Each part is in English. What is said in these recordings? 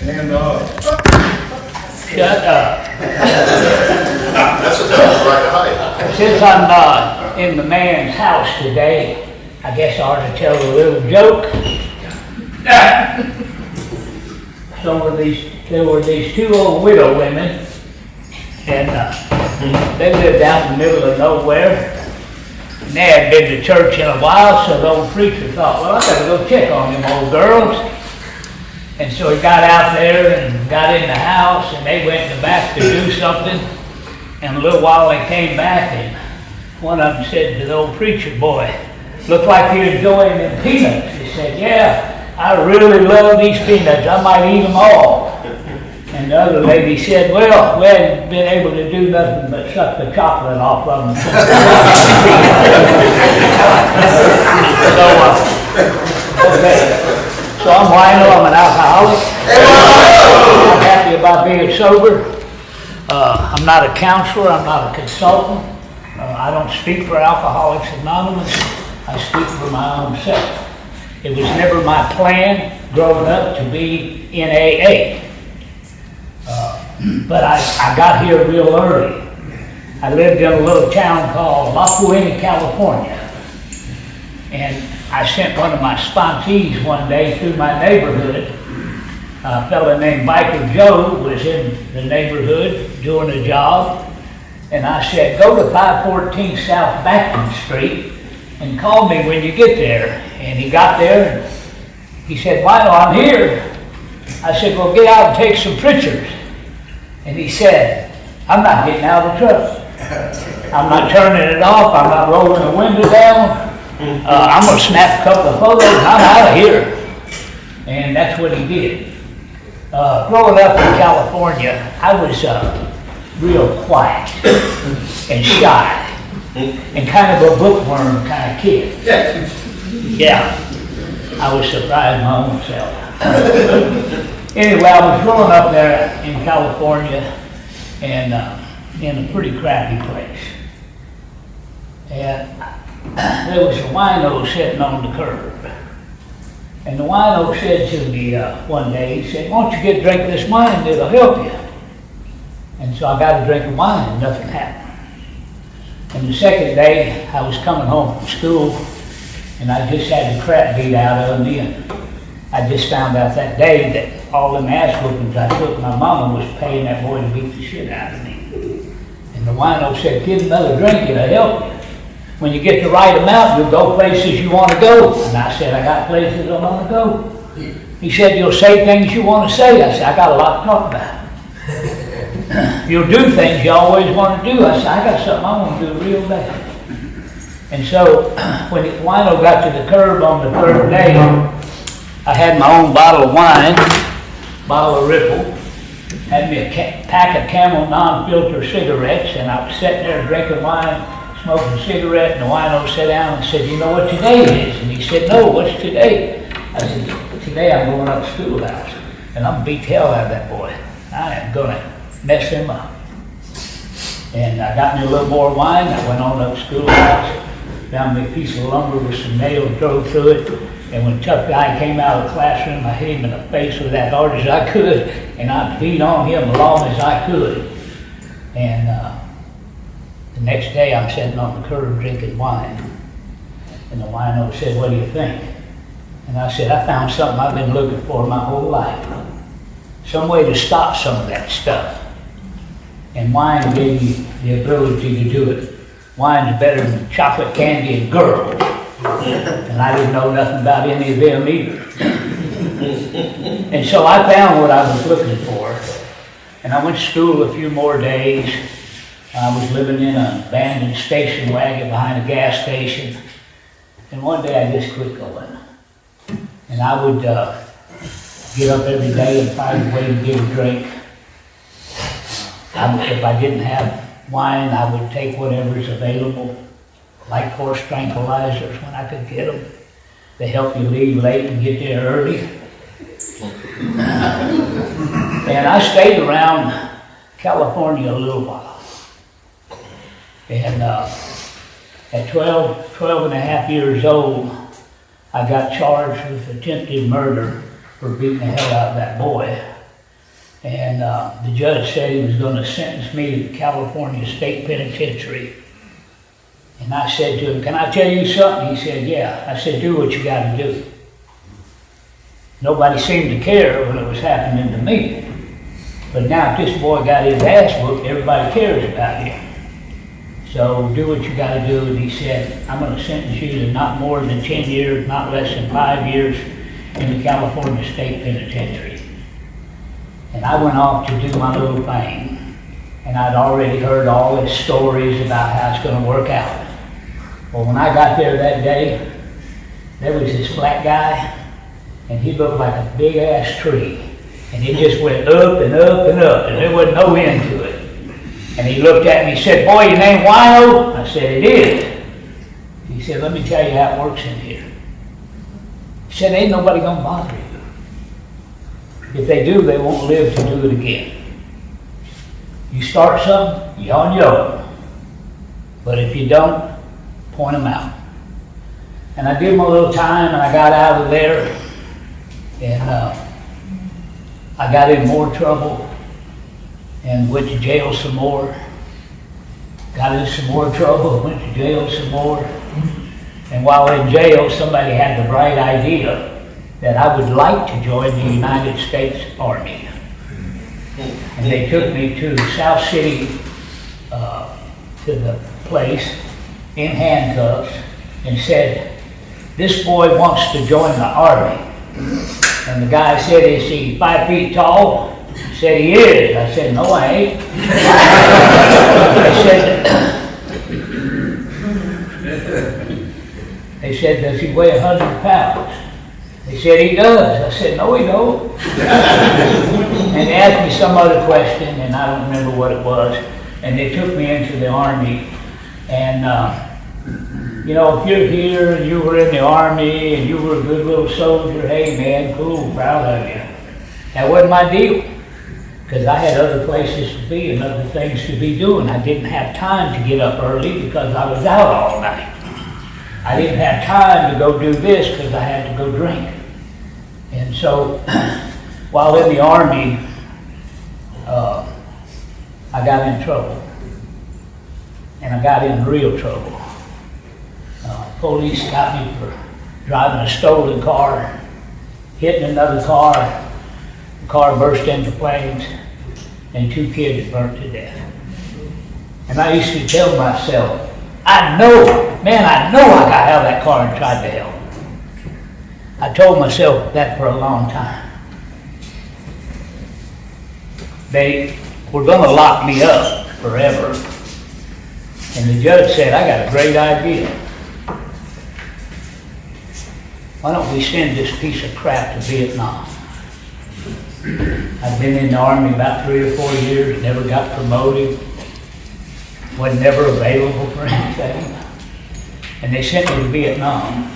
And Shut up. That's a tough right to hide. Since I'm in the man's house today, I guess I ought to tell a little joke. There were these two old widow women, and they lived out in the middle of nowhere. And they hadn't been to church in a while, so the old preacher thought, well, I gotta go check on them old girls. And so he got out there and got in the house, and they went in the back to do something. And a little while they came back, and one of them said to the old preacher boy, "Looked like you're enjoying them peanuts." He said, "Yeah, I really love these peanuts. I might eat them all." And the other lady said, "Well, we haven't been able to do nothing but suck the chocolate off of them." So I'm Waco, I'm an alcoholic. I'm happy about being sober. I'm not a counselor, I'm not a consultant. I don't speak for Alcoholics Anonymous, I speak for my own self. It was never my plan growing up to be in AA. But I got here real early. I lived in a little town called Waco, California. And I sent one of my sponsees one day through my neighborhood. A fellow named Biker Joe was in the neighborhood doing a job. And I said, "Go to 514 South Bacton Street and call me when you get there." And he got there and he said, "Why, I'm here." I said, "Well, get out and take some pictures." And he said, "I'm not getting out of the truck. I'm not turning it off. I'm not rolling the window down. I'm going to snap a couple of photos and I'm out of here." And that's what he did. Growing up in California, I was real quiet and shy and kind of a bookworm kind of kid. Yeah, I was surprised my own self. Anyway, I was growing up there in California and in a pretty crappy place. And there was a wino sitting on the curb. And the wino said to me one day, he said, "Why don't you get a drink of this wine, it'll help you." And so I got a drink of wine and nothing happened. And the second day, I was coming home from school and I just had the crap beat out of me. And I just found out that day that all them ass whoopings I took, my mama was paying that boy to beat the shit out of me. And the wino said, "Get another drink, it'll help you. When you get the right amount, you'll go places you want to go." And I said, "I got places I want to go." He said, "You'll say things you want to say." I said, "I got a lot to talk about." "You'll do things you always want to do." I said, "I got something I want to do real bad." And so when the wino got to the curb on the third day, I had my own bottle of wine, bottle of Ripple, had me a pack of Camel non-filter cigarettes, and I was sitting there drinking wine, smoking a cigarette, and the wino sat down and said, "You know what today is?" And he said, "No, what's today?" I said, "Today I'm going up to schoolhouse, and I'm going to beat the hell out of that boy. I am going to mess him up." And I got me a little more wine, I went on up to schoolhouse, found me a piece of lumber with some nails drove through it, and when Chuck Guy came out of the classroom, I hit him in the face with that hard as I could, and I beat on him as long as I could. And the next day, I'm sitting on the curb drinking wine. And the wino said, "What do you think?" And I said, "I found something I've been looking for my whole life. Some way to stop some of that stuff. And wine gave me the ability to do it. Wine's better than chocolate candy and girls." And I didn't know nothing about any of them either. And so I found what I was looking for. And I went to school a few more days. I was living in an abandoned station wagon behind a gas station. And one day I just quit going. And I would get up every day and find a way to get a drink. If I didn't have wine, I would take whatever's available, like horse tranquilizers when I could get them. They help you leave late and get there early. And I stayed around California a little while. And at 12 and a half years old, I got charged with attempted murder for beating the hell out of that boy. And the judge said he was going to sentence me to the California State Penitentiary. And I said to him, "Can I tell you something?" He said, "Yeah." I said, "Do what you got to do." Nobody seemed to care when it was happening to me. But now if this boy got his ass whooped, everybody cares about him. So do what you got to do. And he said, "I'm going to sentence you to not more than 10 years, not less than 5 years in the California State Penitentiary." And I went off to do my little thing. And I'd already heard all his stories about how it's going to work out. Well, when I got there that day, there was this black guy, and he looked like a big ass tree. And it just went up and up and up, and there wasn't no end to it. And he looked at me and said, "Boy, your name Waco?" I said, "It is." He said, "Let me tell you how it works in here." He said, "Ain't nobody gonna bother you. If they do, they won't live to do it again. You start something, you're on your own. But if you don't, point them out." And I did my little time, and I got out of there, and I got in more trouble and went to jail some more. Got in some more trouble, went to jail some more. And while in jail, somebody had the bright idea that I would like to join the United States Army. And they took me to South City, to the place in handcuffs, and said, "This boy wants to join the Army." And the guy said, "Is he 5 feet tall?" He said, "He is." I said, "No, I ain't." They said, "Does he weigh 100 pounds?" They said, "He does." I said, "No, he don't." And they asked me some other question, and I don't remember what it was. And they took me into the Army. And, you know, if you're here and you were in the Army and you were a good little soldier, hey man, cool, proud of you. That wasn't my deal, because I had other places to be and other things to be doing. I didn't have time to get up early because I was out all night. I didn't have time to go do this because I had to go drink. And so, while in the Army, I got in trouble. And I got in real trouble. Police got me for driving a stolen car, hitting another car. The car burst into flames, and 2 kids burnt to death. And I used to tell myself, I know I got out of that car and tried to help. I told myself that for a long time. They were going to lock me up forever. And the judge said, "I got a great idea. Why don't we send this piece of crap to Vietnam?" I've been in the Army about 3 or 4 years, never got promoted, was never available for anything. And they sent me to Vietnam.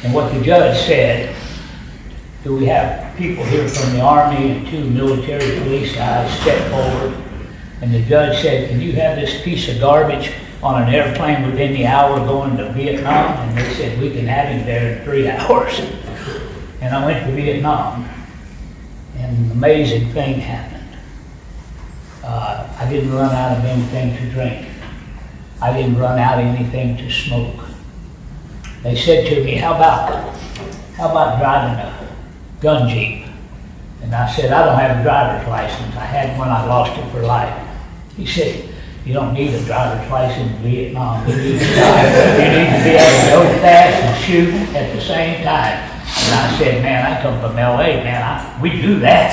And what the judge said, "Do we have people here from the Army?" And 2 military police guys stepped forward. And the judge said, "Can you have this piece of garbage on an airplane within the hour going to Vietnam?" And they said, "We can have him there in 3 hours." And I went to Vietnam, and an amazing thing happened. I didn't run out of anything to drink. I didn't run out of anything to smoke. They said to me, how about driving a gun jeep?" And I said, "I don't have a driver's license. I had one, I lost it for life." He said, "You don't need a driver's license in Vietnam. You need to be able to go fast and shoot at the same time." And I said, "Man, I come from LA, man, we do that."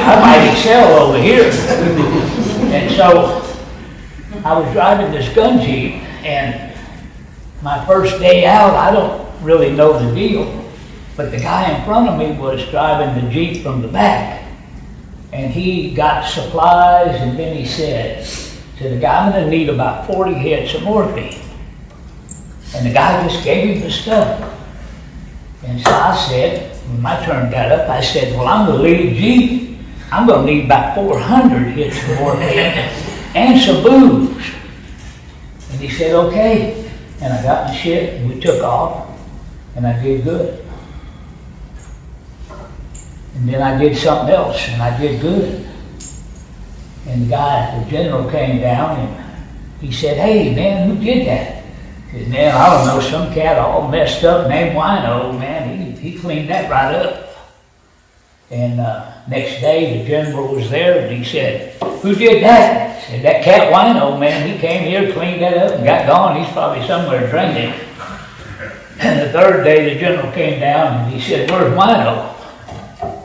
I might excel over here. And so I was driving this gun jeep, and my first day out, I don't really know the deal, but the guy in front of me was driving the jeep from the back. And he got supplies, and then he said to the guy, "I'm going to need about 40 hits of morphine." And the guy just gave him the stuff. And so I said, when my turn got up, I said, "Well, I'm the lead jeep. I'm going to need about 400 hits of morphine and some booze." And he said, "Okay." And I got my shit, and we took off, and I did good. And then I did something else, and I did good. And the general came down, and he said, "Hey, man, who did that?" I said, "Man, I don't know, some cat all messed up named Wino, man. He cleaned that right up." And next day, the general was there, and he said, "Who did that?" I said, "That cat Wino, man. He came here, cleaned that up, and got gone. He's probably somewhere drinking." And the third day, the general came down, and he said, "Where's Wino?"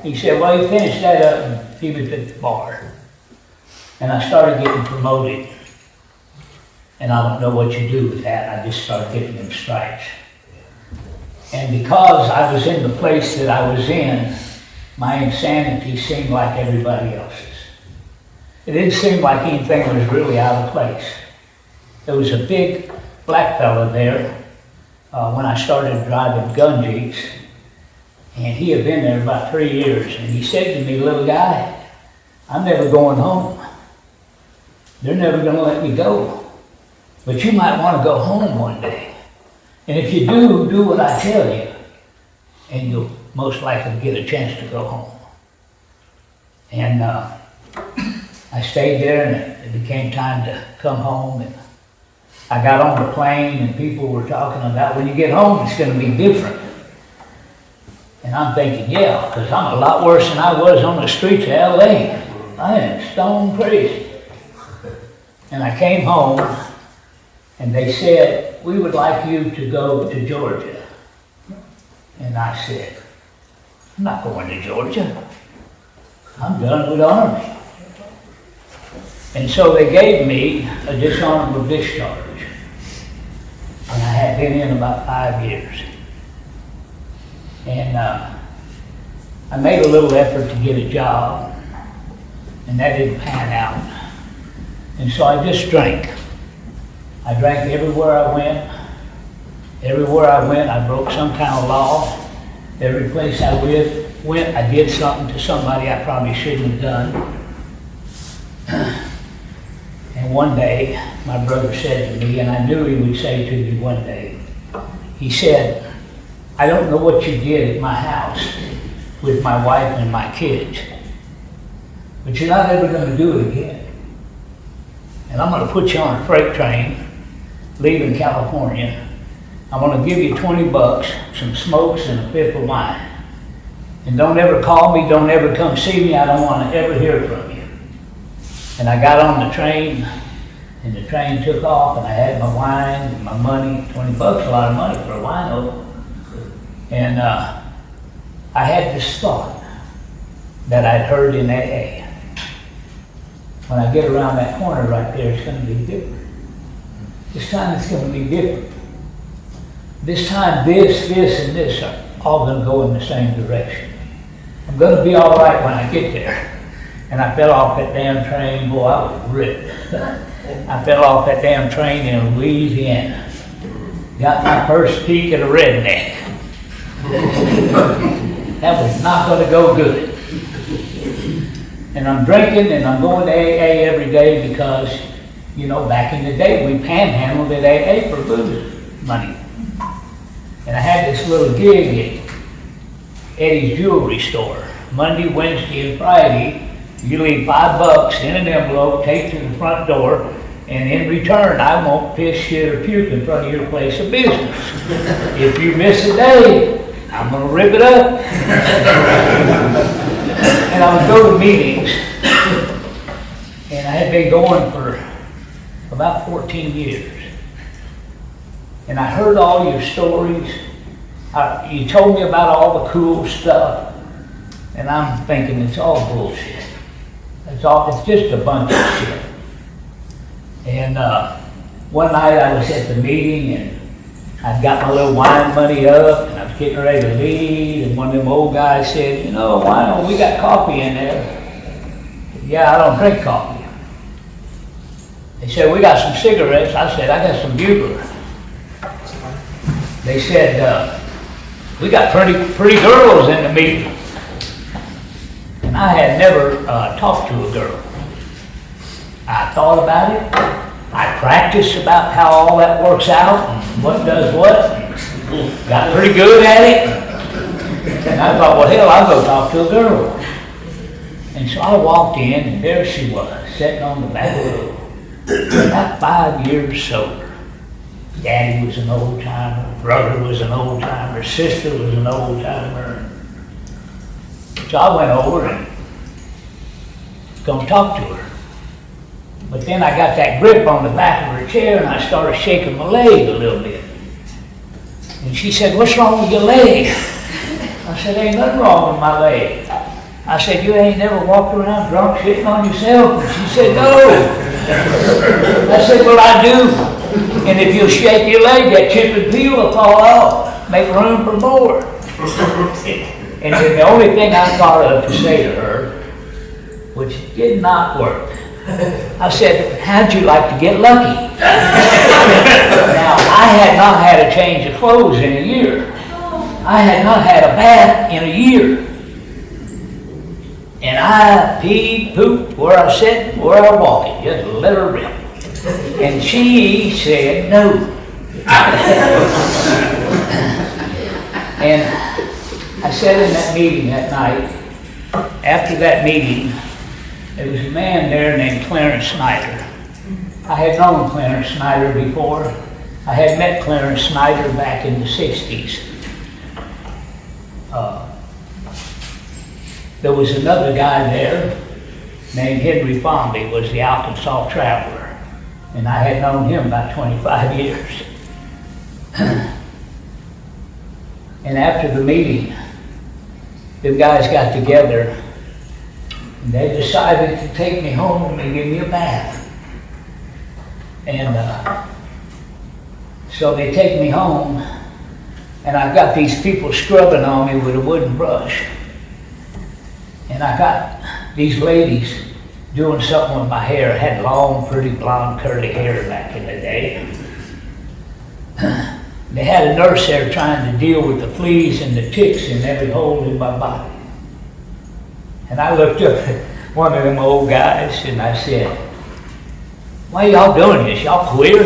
He said, "Well, he finished that up, and he was at the bar." And I started getting promoted. And I don't know what you do with that. I just started getting them stripes. And because I was in the place that I was in, my insanity seemed like everybody else's. It didn't seem like anything was really out of place. There was a big black fella there when I started driving gun jeeps, and he had been there about 3 years, and he said to me, "Little guy, I'm never going home. They're never going to let me go. But you might want to go home one day. And if you do what I tell you, and you'll most likely get a chance to go home." And I stayed there, and it became time to come home. And I got on the plane, and people were talking about, when you get home, it's going to be different. And I'm thinking, yeah, because I'm a lot worse than I was on the streets of L.A. I am stone crazy. And I came home, and they said, "We would like you to go to Georgia." And I said, "I'm not going to Georgia. I'm done with the Army." And so they gave me a dishonorable discharge. And I had been in about 5 years. And I made a little effort to get a job, and that didn't pan out. And so I just drank. I drank everywhere I went. Everywhere I went, I broke some kind of law. Every place I went, I did something to somebody I probably shouldn't have done. And one day, my brother said to me, and I knew he would say to me one day, he said, "I don't know what you did at my house with my wife and my kids, but you're not ever going to do it again. And I'm going to put you on a freight train, leaving California. I'm going to give you $20, some smokes, and a fifth of wine. And don't ever call me, don't ever come see me, I don't want to ever hear from you." And I got on the train, and the train took off, and I had my wine and my money, $20, a lot of money for a wino. And I had this thought that I'd heard in AA. When I get around that corner right there, it's going to be different. This time it's going to be different. This time this, and this are all going to go in the same direction. I'm going to be all right when I get there. And I fell off that damn train. Boy, I was ripped. I fell off that damn train in Louisiana. Got my first peek at a redneck. That was not going to go good. And I'm drinking, and I'm going to AA every day because, you know, back in the day, we panhandled at AA for booze money. And I had this little gig at Eddie's jewelry store. Monday, Wednesday, and Friday, you leave $5 in an envelope, take to the front door, and in return, I won't piss, shit, or puke in front of your place of business. If you miss a day, I'm going to rip it up. And I would go to meetings, and I had been going for about 14 years. And I heard all your stories. You told me about all the cool stuff, and I'm thinking it's all bullshit. It's just a bunch of shit. And one night I was at the meeting, and I'd got my little wine money up, and I was getting ready to leave, and one of them old guys said, "You know, why don't we got coffee in there?" I said, "Yeah, I don't drink coffee." They said, "We got some cigarettes." I said, "I got some bugler." They said, "We got pretty girls in the meeting." And I had never talked to a girl. I thought about it. I practiced about how all that works out and what does what. Got pretty good at it. And I thought, well, hell, I'll go talk to a girl. And so I walked in, and there she was, sitting on the back row, about 5 years sober. Daddy was an old timer, brother was an old timer, sister was an old timer. So I went over and gonna talk to her. But then I got that grip on the back of her chair and I started shaking my leg a little bit. And she said, "What's wrong with your leg?" I said, "Ain't nothing wrong with my leg." I said, "You ain't never walked around drunk shitting on yourself?" And she said, "No." I said, "Well, I do. And if you shake your leg, that chip and peel will fall off. Make room for more." And then the only thing I thought of to say to her, which did not work, I said, "How'd you like to get lucky?" Now, I had not had a change of clothes in a year. I had not had a bath in a year. And I peed, pooped, where I sit, where I walk it, just let her rip. And she said no. And I sat in that meeting that night. After that meeting, there was a man there named Clarence Snyder. I had known Clarence Snyder before. I had met Clarence Snyder back in the 60s. There was another guy there named Henry Formby, was the Arkansas Traveler. And I had known him about 25 years. And after the meeting, the guys got together and they decided to take me home and give me a bath. And so they take me home and I've got these people scrubbing on me with a wooden brush. And I got these ladies doing something with my hair. I had long, pretty, blonde, curly hair back in the day. They had a nurse there trying to deal with the fleas and the ticks in every hole in my body. And I looked up at one of them old guys and I said, "Why y'all doing this? Y'all queer?"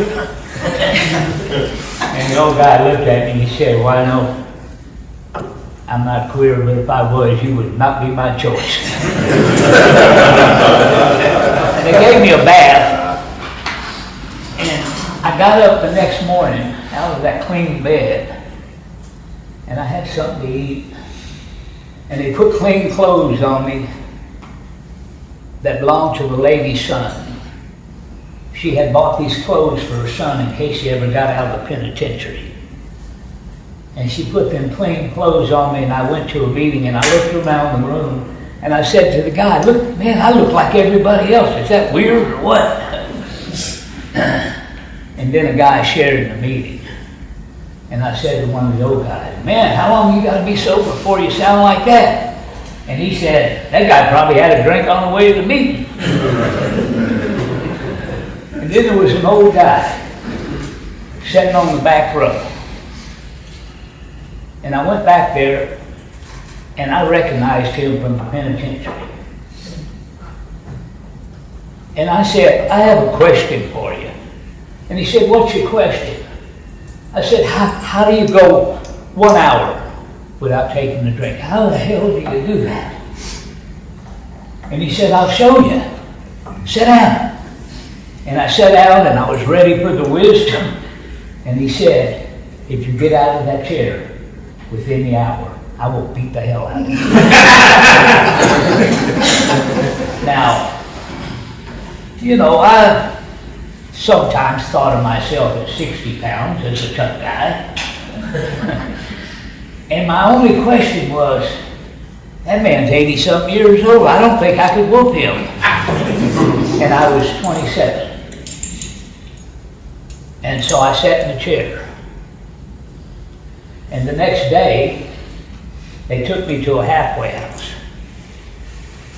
And the old guy looked at me and he said, "Well, no, I'm not queer, but if I was, you would not be my choice." And they gave me a bath. And I got up the next morning out of that clean bed and I had something to eat. And they put clean clothes on me that belonged to the lady's son. She had bought these clothes for her son in case he ever got out of the penitentiary. And she put them clean clothes on me and I went to a meeting and I looked around the room and I said to the guy, "Look, man, I look like everybody else. Is that weird or what?" And then a guy shared in the meeting. And I said to one of the old guys, "Man, how long you got to be sober before you sound like that?" And he said, "That guy probably had a drink on the way to the meeting." And then there was an old guy sitting on the back row. And I went back there and I recognized him from the penitentiary. And I said, "I have a question for you." And he said, "What's your question?" I said, how do you go 1 hour without taking a drink? How the hell do you do that?" And he said, "I'll show you. Sit down." And I sat down and I was ready for the wisdom. And he said, "If you get out of that chair within the hour, I will beat the hell out of you." Now, you know, I sometimes thought of myself at 60 pounds as a tough guy. And my only question was, that man's 80-something years old. I don't think I could whoop him. And I was 27. And so I sat in the chair. And the next day, they took me to a halfway house,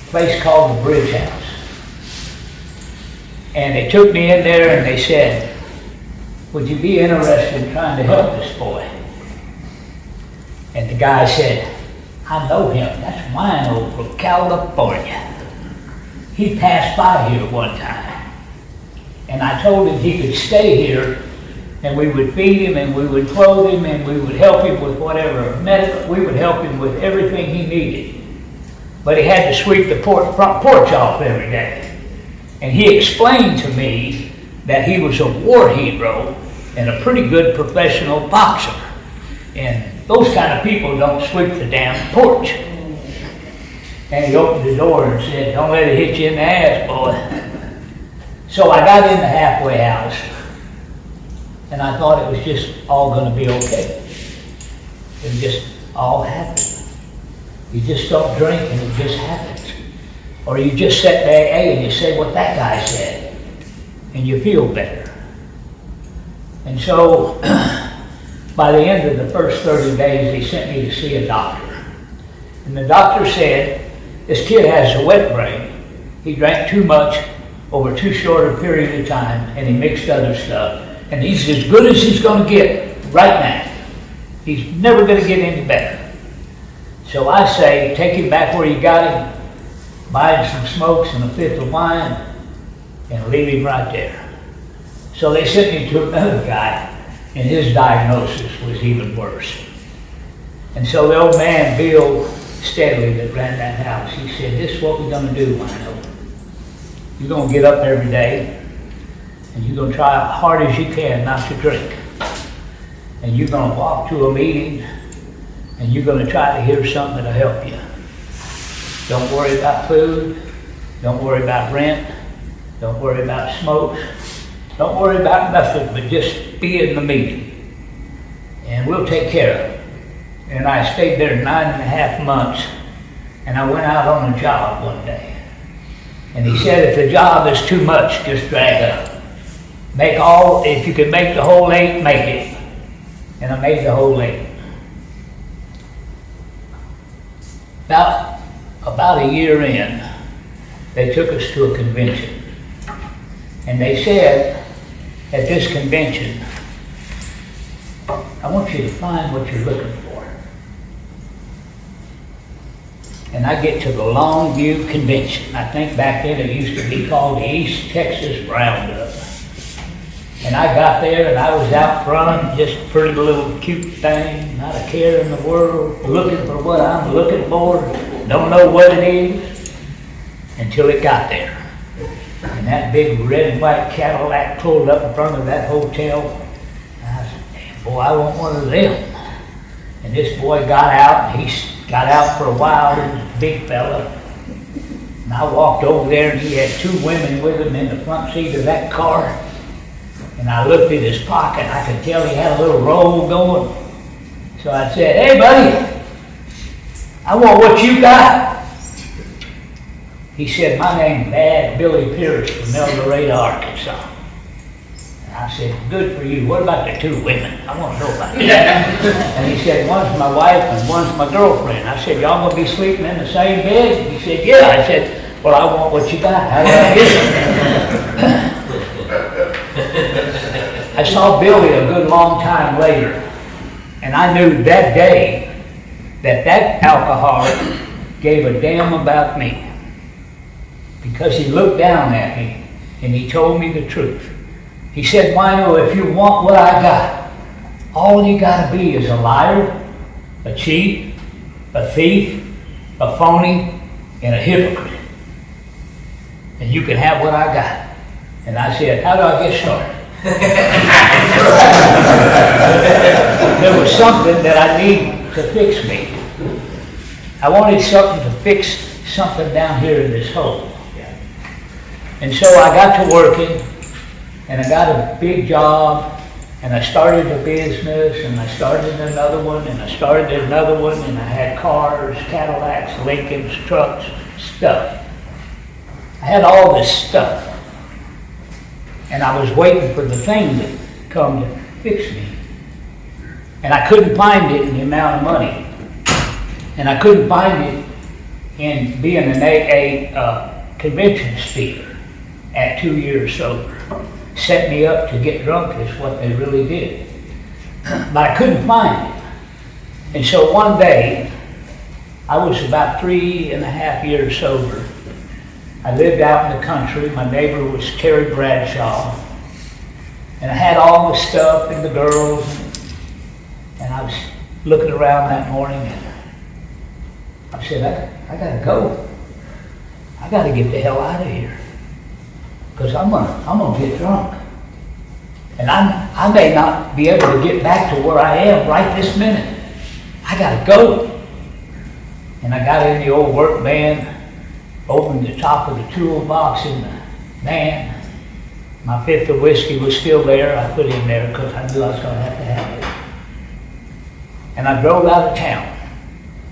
a place called the Bridge House. And they took me in there and they said, "Would you be interested in trying to help this boy?" And the guy said, "I know him. That's Wino from California. He passed by here one time. And I told him he could stay here And we would feed him, and we would clothe him, and we would help him with whatever medical, we would help him with everything he needed. But he had to sweep the front porch off every day. And he explained to me that he was a war hero and a pretty good professional boxer. And those kind of people don't sweep the damn porch. And he opened the door and said, "Don't let it hit you in the ass, boy." So I got in the halfway house, and I thought it was just all going to be okay. It just all happened. You just don't drink and it just happens. Or you just sit there and you say what that guy said, and you feel better. And so, by the end of the first 30 days, they sent me to see a doctor. And the doctor said, "This kid has a wet brain. He drank too much over too short a period of time, and he mixed other stuff. And he's as good as he's going to get right now. He's never going to get any better." So I say, take him back where you got him, buy him some smokes and a fifth of wine, and leave him right there. So they sent me to another guy, and his diagnosis was even worse. And so the old man, Bill Steadley, that ran that house, he said, "This is what we're going to do, Wino. You're going to get up every day, and you're going to try as hard as you can not to drink. And you're going to walk to a meeting, and you're going to try to hear something that'll help you. Don't worry about food. Don't worry about rent. Don't worry about smokes. Don't worry about nothing, but just be in the meeting. And we'll take care of it." And I stayed there 9.5 months, and I went out on a job one day. And he said, "If the job is too much, just drag up. If you can make the whole 8, make it." And I made the whole 8. About a year in, they took us to a convention. And they said, at this convention, "I want you to find what you're looking for." And I get to the Longview Convention. I think back then it used to be called the East Texas Roundup. And I got there and I was out front, just a pretty little cute thing, not a care in the world, looking for what I'm looking for, don't know what it is, until it got there. And that big red and white Cadillac pulled up in front of that hotel. And I said, "Damn, boy, I want one of them." And this boy got out, and he got out for a while, he was a big fella. And I walked over there, and he had 2 women with him in the front seat of that car. And I looked at his pocket, I could tell he had a little roll going. So I said, "Hey, buddy, I want what you got." He said, "My name's Bad Billy Pierce from El Dorado, Arkansas." And I said, "Good for you. What about the 2 women? I want to know about that." And he said, "One's my wife and one's my girlfriend." I said, "Y'all gonna be sleeping in the same bed?" He said, "Yeah." I said, "Well, I want what you got. How do I get it?" I saw Billy a good long time later, and I knew that day that alcoholic gave a damn about me, because he looked down at me and he told me the truth. He said, "Wino, if you want what I got, all you gotta be is a liar, a cheat, a thief, a phony, and a hypocrite. And you can have what I got." And I said, "How do I get started?" There was something that I needed to fix me. I wanted something to fix something down here in this hole. And so I got to working, and I got a big job, and I started a business, and I started another one, and I started another one, and I had cars, Cadillacs, Lincolns, trucks, stuff. I had all this stuff. And I was waiting for the thing to come to fix me. And I couldn't find it in the amount of money. And I couldn't find it in being an AA convention speaker at 2 years sober. Set me up to get drunk is what they really did. But I couldn't find it. And so one day, I was about 3.5 years sober. I lived out in the country. My neighbor was Terry Bradshaw. And I had all the stuff and the girls, and I was looking around that morning, and I said, I gotta go. I gotta get the hell out of here, because I'm gonna get drunk. And I may not be able to get back to where I am right this minute. I gotta go. And I got in the old work van, opened the top of the toolbox in the van. My fifth of whiskey was still there. I put it in there because I knew I was going to have it. And I drove out of town.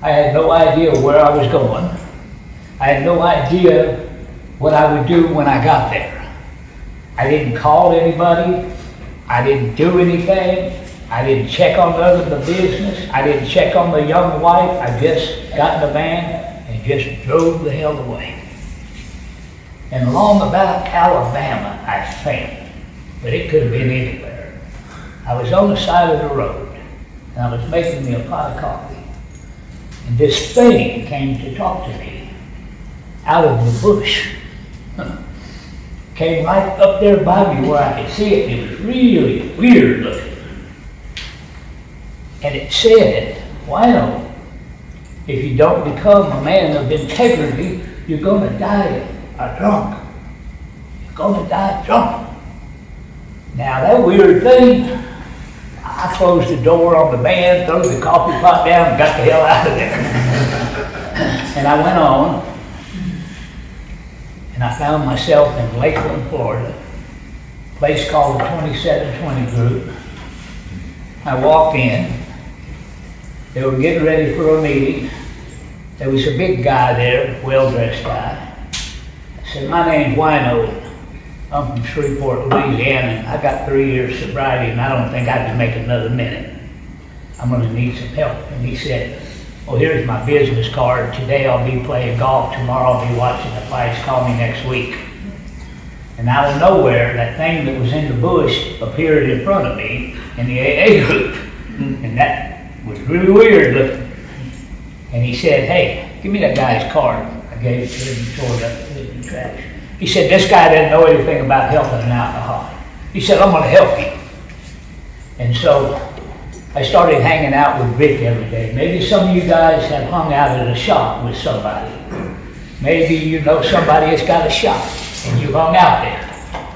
I had no idea where I was going. I had no idea what I would do when I got there. I didn't call anybody. I didn't do anything. I didn't check on the business. I didn't check on the young wife. I just got in the van and just drove the hell away. And along about Alabama, I think, but it could have been anywhere. I was on the side of the road, and I was making me a pot of coffee. And this thing came to talk to me out of the bush. Came right up there by me where I could see it. It was really weird looking. And it said, Wino, if you don't become a man of integrity, you're going to die drunk. You're going to die drunk. Now that weird thing, I closed the door on the van, threw the coffee pot down, and got the hell out of there. And I went on, and I found myself in Lakeland, Florida, a place called the 2720 Group. I walked in. They were getting ready for a meeting. There was a big guy there, well-dressed guy. I said, my name's Wino. I'm from Shreveport, Louisiana, and I got 3 years sobriety, and I don't think I can make another minute. I'm going to need some help. And he said, well, here's my business card. Today I'll be playing golf. Tomorrow I'll be watching the fights. Call me next week. And out of nowhere, that thing that was in the bush appeared in front of me in the AA group. And that was really weird looking. And he said, hey, give me that guy's card. I gave it to him and tore it up and put it in the trash. He said, this guy doesn't know anything about health and alcohol. He said, I'm going to help you. And so I started hanging out with Vic every day. Maybe some of you guys have hung out at a shop with somebody. Maybe you know somebody that's got a shop and you hung out there.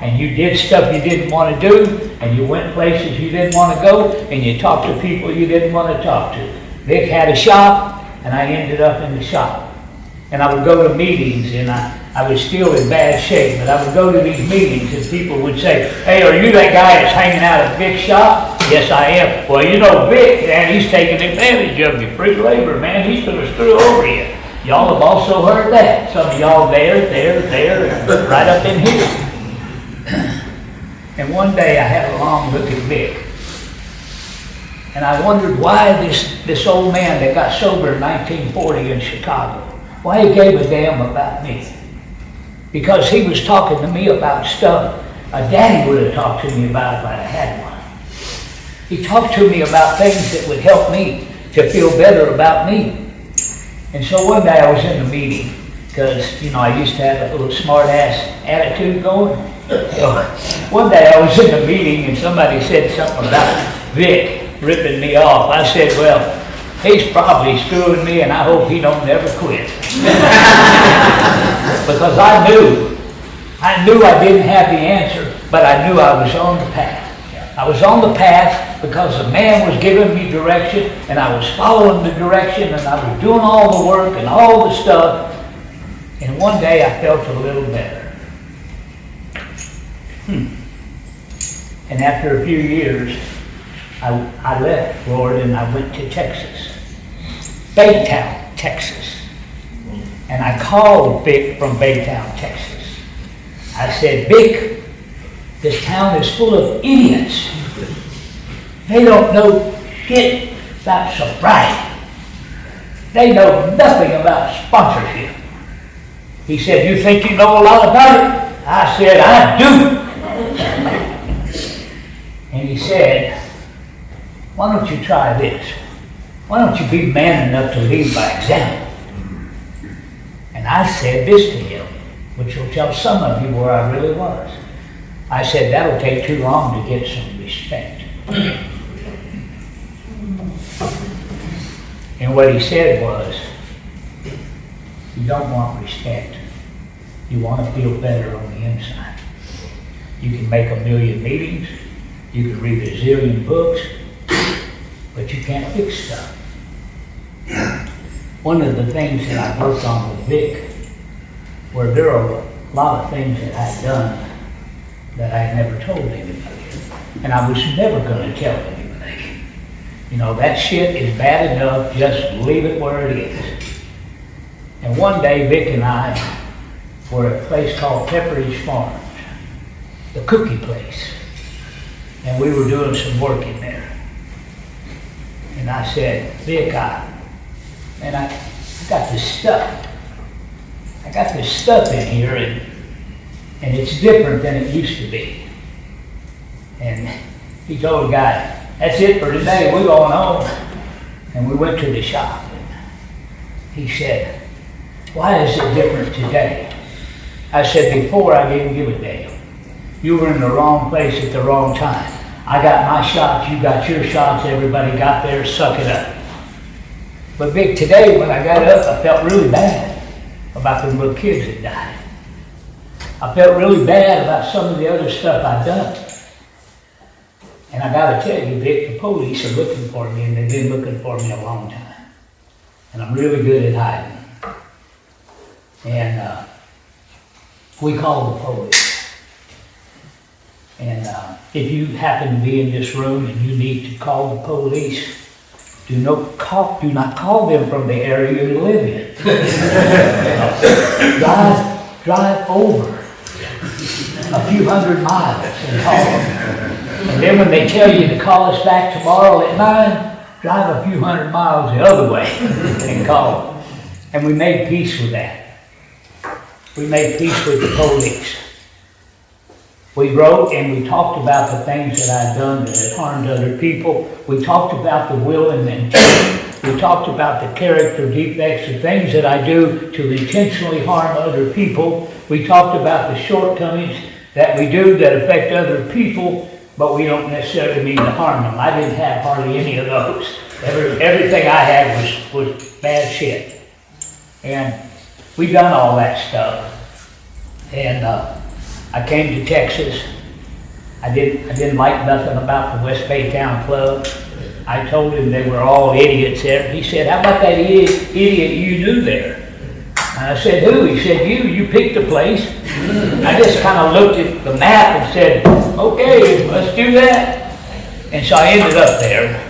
And you did stuff you didn't want to do, and you went places you didn't want to go, and you talked to people you didn't want to talk to. Vic had a shop, and I ended up in the shop. And I would go to meetings, and I was still in bad shape, but I would go to these meetings, and people would say, hey, are you that guy that's hanging out at Vic's shop? Yes, I am. Well, you know Vic, man, he's taking advantage of you. Free labor, man, he's going to screw over you. Y'all have also heard that. Some of y'all there, and right up in here. And one day I had a long look at Vic. And I wondered why this old man that got sober in 1940 in Chicago, why he gave a damn about me. Because he was talking to me about stuff a daddy would have talked to me about if I had one. He talked to me about things that would help me to feel better about me. And so one day I was in a meeting, because, you know, I used to have a little smart-ass attitude going. So one day I was in a meeting and somebody said something about Vic ripping me off. I said, well, he's probably screwing me and I hope he don't never quit. Because I knew I didn't have the answer, but I knew I was on the path. I was on the path because the man was giving me direction, and I was following the direction, and I was doing all the work and all the stuff. And one day I felt a little better. And after a few years, I left Florida and I went to Texas, Baytown, Texas. And I called Vic from Baytown, Texas. I said, Vic, this town is full of idiots. They don't know shit about sobriety. They know nothing about sponsorship. He said, you think you know a lot about it? I said, I do. And he said, why don't you try this? Why don't you be man enough to lead by example? And I said this to him, which will tell some of you where I really was. I said, that'll take too long to get some respect. And what he said was, you don't want respect. You want to feel better on the inside. You can make 1,000,000 meetings, you can read a zillion books, but you can't fix stuff. One of the things that I worked on with Vic, where there are a lot of things that I'd done that I had never told anybody. And I was never going to tell anybody. You know, that shit is bad enough, just leave it where it is. And one day, Vic and I were at a place called Pepperidge Farms, the cookie place. And we were doing some work in there. And I said, Vic, I got this stuff. I got this stuff in here, and it's different than it used to be. And he told the guy, that's it for today, we're going home. And we went to the shop. And he said, why is it different today? I said, before I didn't give a damn. You were in the wrong place at the wrong time. I got my shots, you got your shots, everybody got theirs, suck it up. But Vic, today when I got up, I felt really bad about the little kids that died. I felt really bad about some of the other stuff I'd done. And I gotta tell you, Vic, the police are looking for me, and they've been looking for me a long time. And I'm really good at hiding. And we called the police. And if you happen to be in this room and you need to call the police, do not call them from the area you live in. Drive over a few hundred miles and call them. And then when they tell you to call us back tomorrow at 9, drive a few hundred miles the other way and call them. And we made peace with that. We made peace with the police. We wrote and we talked about the things that I'd done that had harmed other people. We talked about the will and intent. We talked about the character defects, the things that I do to intentionally harm other people. We talked about the shortcomings that we do that affect other people, but we don't necessarily mean to harm them. I didn't have hardly any of those. Everything I had was bad shit. And we done all that stuff. And I came to Texas. I didn't like nothing about the West Baytown Club. I told him they were all idiots there. He said, how about that idiot you knew there? And I said, who? He said, you picked the place. I just kind of looked at the map and said, okay, let's do that. And so I ended up there.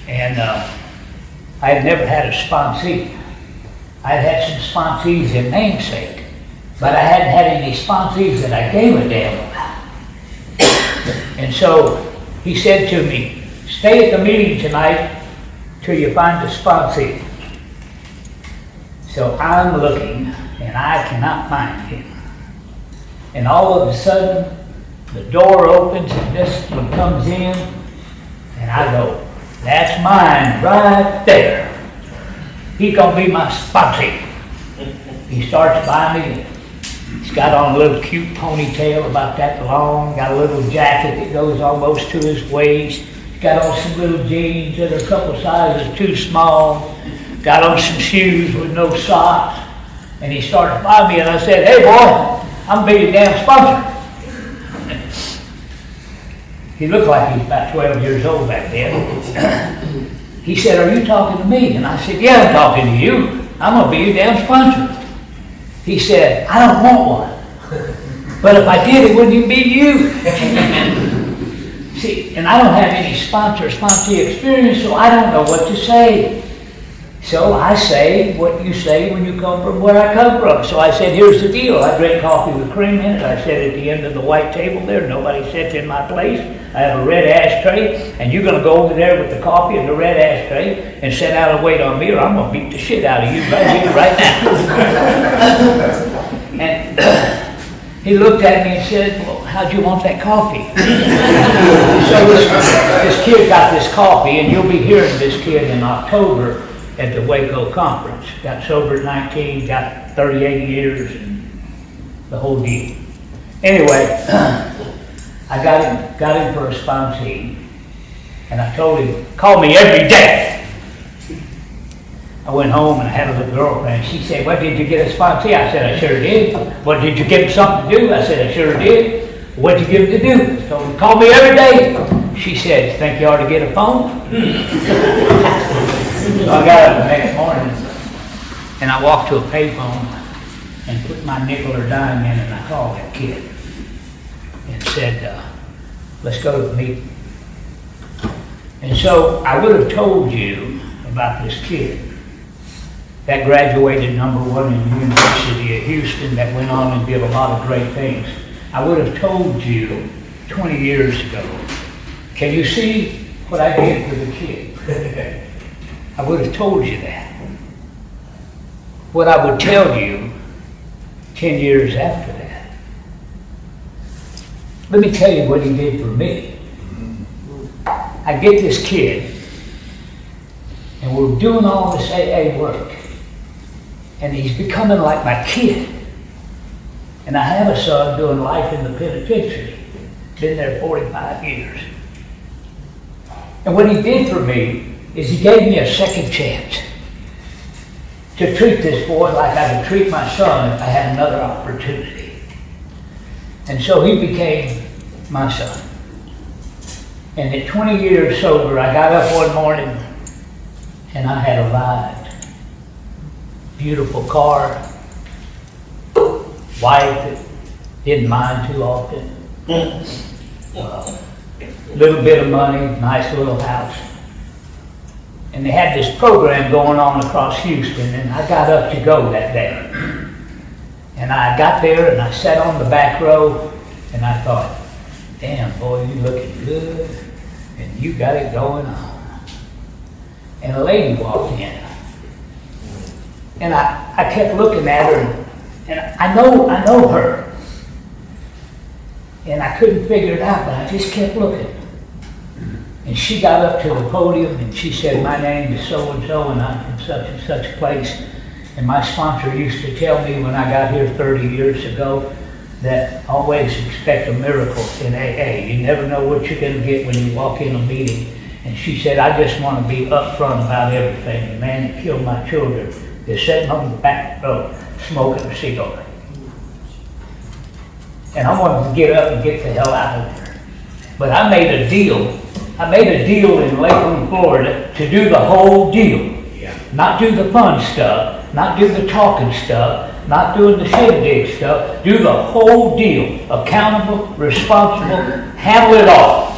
And I had never had a sponsee. I'd had some sponsees in namesake, but I hadn't had any sponsees that I gave a damn about. And so he said to me, stay at the meeting tonight till you find a sponsee. So I'm looking, and I cannot find him. And all of a sudden, the door opens, and this one comes in, and I go, that's mine right there. He's gonna be my sponsee. He starts by me. He's got on a little cute ponytail about that long, got a little jacket that goes almost to his waist. He's got on some little jeans that are a couple sizes too small. Got on some shoes with no socks. And he starts by me and I said, hey boy, I'm gonna be your damn sponsor. He looked like he was about 12 years old back then. He said, are you talking to me? And I said, yeah, I'm talking to you. I'm gonna be your damn sponsor. He said, I don't want one. But if I did, it wouldn't even be you. See, and I don't have any sponsee experience, so I don't know what to say. So I say what you say when you come from where I come from. So I said, here's the deal. I drink coffee with cream in it. I sit at the end of the white table there. Nobody sits in my place. I have a red ashtray, and you're going to go over there with the coffee and the red ashtray and sit down and wait on me, or I'm going to beat the shit out of you right here, right now. And he looked at me and said, well, how'd you want that coffee? So this kid got this coffee, and you'll be hearing this kid in October at the Waco conference. Got sober at 19, got 38 years, and the whole deal. Anyway, I got him for a sponsee, and I told him, call me every day. I went home and I had a little girlfriend. She said, "What, did you get a sponsee?" I said, "I sure did." "What, did you give him something to do?" I said, "I sure did." "What'd you give him to do?" I told him, "Call me every day." She said, "Think you ought to get a phone?" So I got up the next morning and I walked to a payphone and put my nickel or dime in, and I called that kid and said, "Let's go to the meeting." And so I would have told you about this kid that graduated #1 in the University of Houston, that went on and did a lot of great things. I would have told you 20 years ago. Can you see what I did for the kid? I would have told you that. What I would tell you 10 years after that. Let me tell you what he did for me. I get this kid, and we're doing all this AA work, and he's becoming like my kid. And I have a son doing life in the penitentiary. Been there 45 years. And what he did for me is he gave me a second chance to treat this boy like I would treat my son if I had another opportunity. And so he became my son. And at 20 years sober, I got up one morning and I had arrived. Beautiful car, wife that didn't mind too often, little bit of money, nice little house. And they had this program going on across Houston, and I got up to go that day. And I got there and I sat on the back row and I thought, damn boy, you looking good and you got it going on. And a lady walked in. And I kept looking at her, and I know her. And I couldn't figure it out, but I just kept looking. And she got up to the podium and she said, "My name is so-and-so and I'm from such and such place. And my sponsor used to tell me when I got here 30 years ago that always expect a miracle in AA. You never know what you're going to get when you walk in a meeting." And she said, "I just want to be upfront about everything. The man that killed my children is sitting on the back row smoking a cigar. And I wanted to get up and get the hell out of there. But I made a deal. I made a deal in Lakeland, Florida to do the whole deal. Not do the fun stuff, not do the talking stuff, not doing the shindig stuff, do the whole deal. Accountable, responsible, handle it all."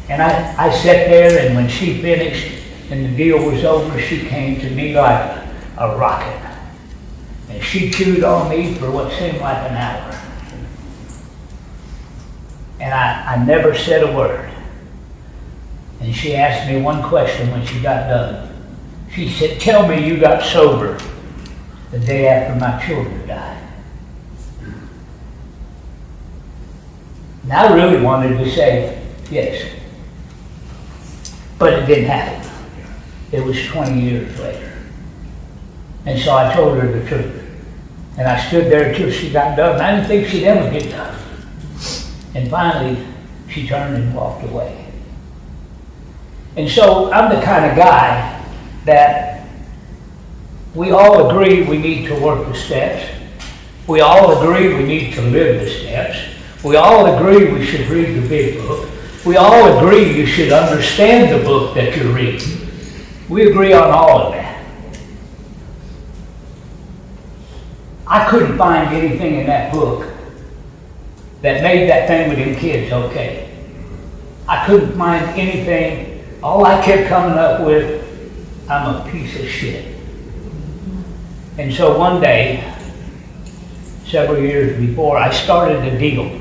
And I sat there, and when she finished and the deal was over, she came to me like a rocket. And she chewed on me for what seemed like an hour. And I never said a word. And she asked me one question when she got done. She said, "Tell me you got sober the day after my children died." And I really wanted to say yes. But it didn't happen. It was 20 years later. And so I told her the truth. And I stood there until she got done. I didn't think she'd ever get done. And finally, she turned and walked away. And so I'm the kind of guy that we all agree we need to work the steps. We all agree we need to live the steps. We all agree we should read the big book. We all agree you should understand the book that you're reading. We agree on all of that. I couldn't find anything in that book that made that thing with them kids okay. I couldn't find anything. All I kept coming up with, I'm a piece of shit. And so one day, several years before, I started a deal.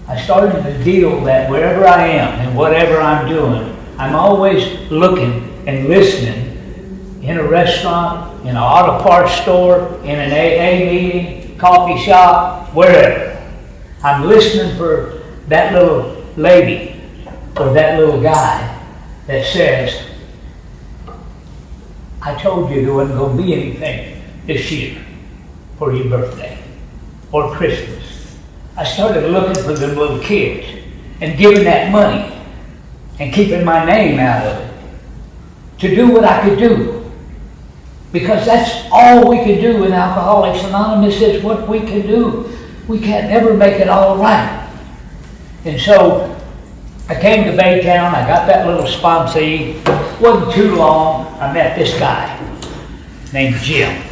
I started a deal that wherever I am and whatever I'm doing, I'm always looking and listening in a restaurant, in an auto parts store, in an AA meeting, coffee shop, wherever. I'm listening for that little lady or that little guy that says, "I told you there wasn't going to be anything this year for your birthday or Christmas I started looking for them little kids and giving that money and keeping my name out of it to do what I could do. Because that's all we can do in Alcoholics Anonymous is what we can do. We can't never make it all right. And so I came to Baytown, I got that little sponsee. Wasn't too long, I met this guy named Jim.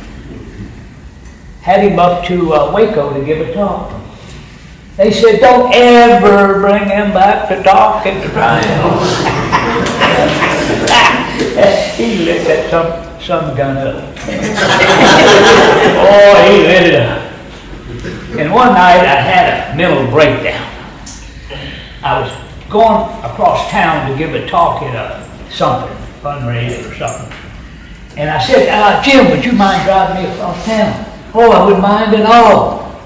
Had him up to Waco to give a talk. They said, don't ever bring him back to talk and to trial. He lit that some gun up. Oh, he lit it up. And one night I had a mental breakdown. I was going across town to give a talk at something, fundraiser or something. And I said, Jim, would you mind driving me across town? Oh, I wouldn't mind at all.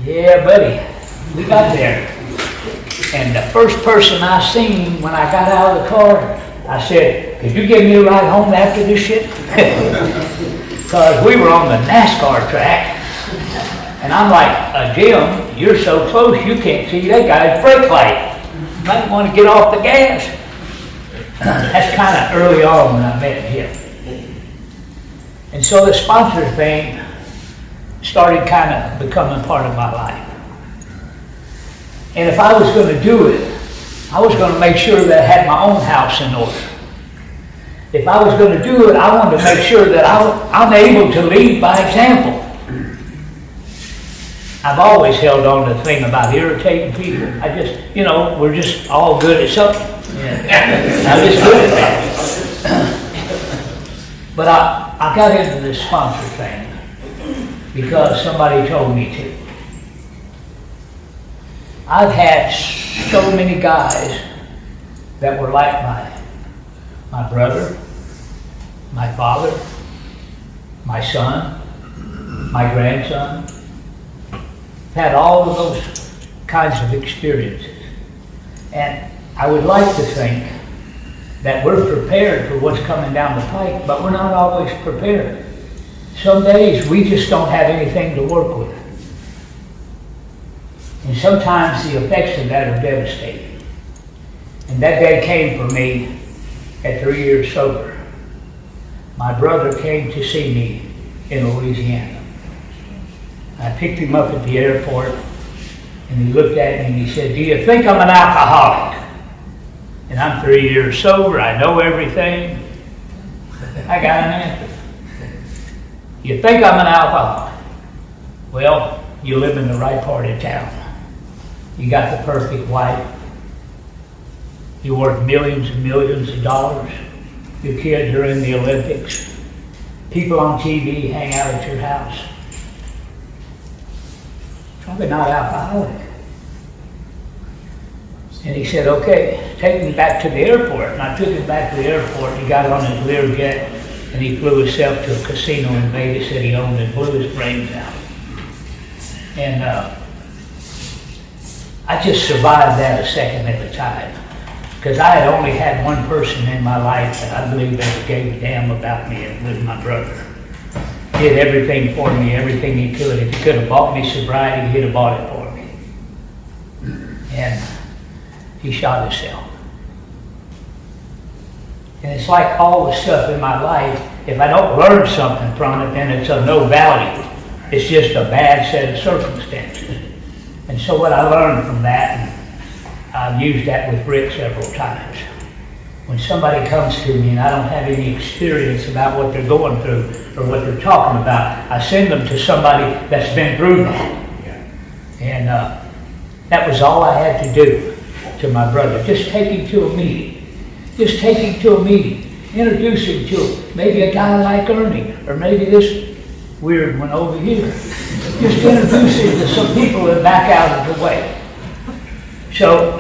Yeah, buddy. We got there. And the first person I seen when I got out of the car, I said, could you give me a ride home after this shit? Because we were on the NASCAR track. And I'm like, Jim, you're so close you can't see that guy's brake light. You might want to get off the gas. That's kind of early on when I met him. And so the sponsor thing started kind of becoming part of my life. And if I was going to do it, I was going to make sure that I had my own house in order. If I was going to do it, I wanted to make sure that I'm able to lead by example. I've always held on to the thing about irritating people. I just, we're just all good at something. Yeah. I'm just good at that. But I got into this sponsor thing because somebody told me to. I've had so many guys that were like my brother, my father, my son, my grandson. Had all of those kinds of experiences. And I would like to think that we're prepared for what's coming down the pike, but we're not always prepared. Some days we just don't have anything to work with. And sometimes the effects of that are devastating. And that day came for me at 3 years sober. My brother came to see me in Louisiana. I picked him up at the airport, and he looked at me and he said, do you think I'm an alcoholic? And I'm 3 years sober, I know everything. I got an answer. You think I'm an alcoholic? Well, you live in the right part of town. You got the perfect wife. You work millions and millions of dollars. Your kids are in the Olympics. People on TV hang out at your house. Probably not alcoholic. And he said, okay, take me back to the airport. And I took him back to the airport. He got on his Learjet and he flew himself to a casino in Vegas that he owned and blew his brains out. And I just survived that a second at a time. Because I had only had one person in my life that I believe ever gave a damn about me, and it was my brother. He did everything for me, everything he could. If he could have bought me sobriety, he'd have bought it for me. And he shot himself. And it's like all the stuff in my life, if I don't learn something from it, then it's of no value. It's just a bad set of circumstances. And so what I learned from that, and I've used that with Rick several times. When somebody comes to me and I don't have any experience about what they're going through or what they're talking about, I send them to somebody that's been through that. And that was all I had to do to my brother. Just take him to a meeting. Just take him to a meeting. Introduce him to maybe a guy like Ernie, or maybe this weird one over here. Just introduce him to some people that back out of the way. So,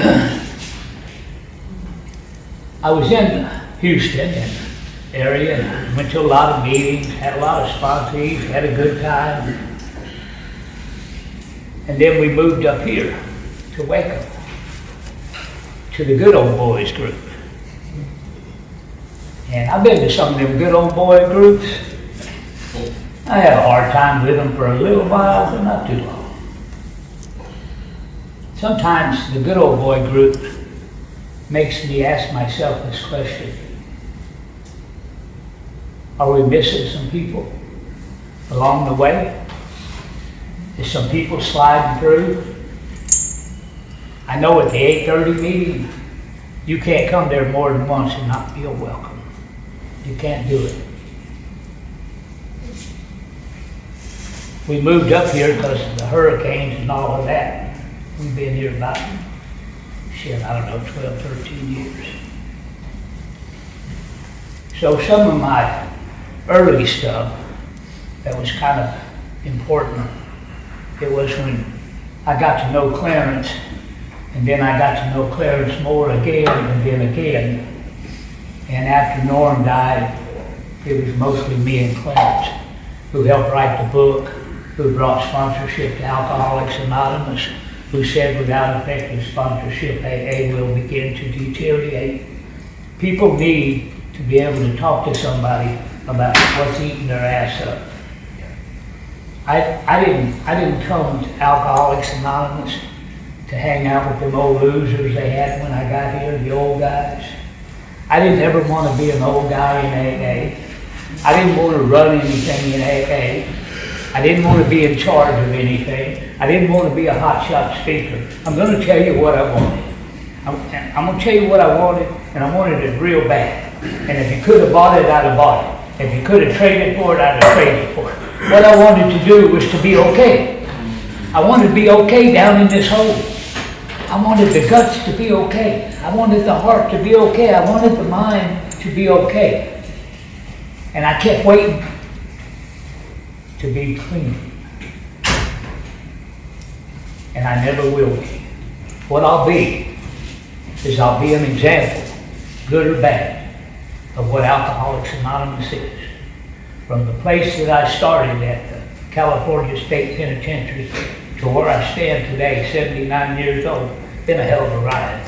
I was in Houston area, and went to a lot of meetings, had a lot of sponsees, had a good time. And then we moved up here to Waco, to the Good Old Boys group. And I've been to some of them Good Old Boy groups. I had a hard time with them for a little while, but not too long. Sometimes the good old boy group makes me ask myself this question. Are we missing some people along the way? Is some people sliding through? I know at the 8:30 meeting, you can't come there more than once and not feel welcome. You can't do it. We moved up here because of the hurricanes and all of that. We've been here about, I don't know, 12, 13 years. So some of my early stuff that was kind of important, it was when I got to know Clarence, and then I got to know Clarence more again and then again. And after Norm died, it was mostly me and Clarence who helped write the book, who brought sponsorship to Alcoholics Anonymous, who said without effective sponsorship, AA will begin to deteriorate. People need to be able to talk to somebody about what's eating their ass up. I didn't come to Alcoholics Anonymous to hang out with them old losers they had when I got here, the old guys. I didn't ever want to be an old guy in AA. I didn't want to run anything in AA. I didn't want to be in charge of anything. I didn't want to be a hotshot speaker. I'm going to tell you what I wanted. I'm going to tell you what I wanted, and I wanted it real bad. And if you could have bought it, I'd have bought it. If you could have traded for it, I'd have traded for it. What I wanted to do was to be okay. I wanted to be okay down in this hole. I wanted the guts to be okay. I wanted the heart to be okay. I wanted the mind to be okay. And I kept waiting to be clean. And I never will be. What I'll be is I'll be an example, good or bad, of what Alcoholics Anonymous is. From the place that I started at the California State Penitentiary to where I stand today, 79 years old, been a hell of a ride.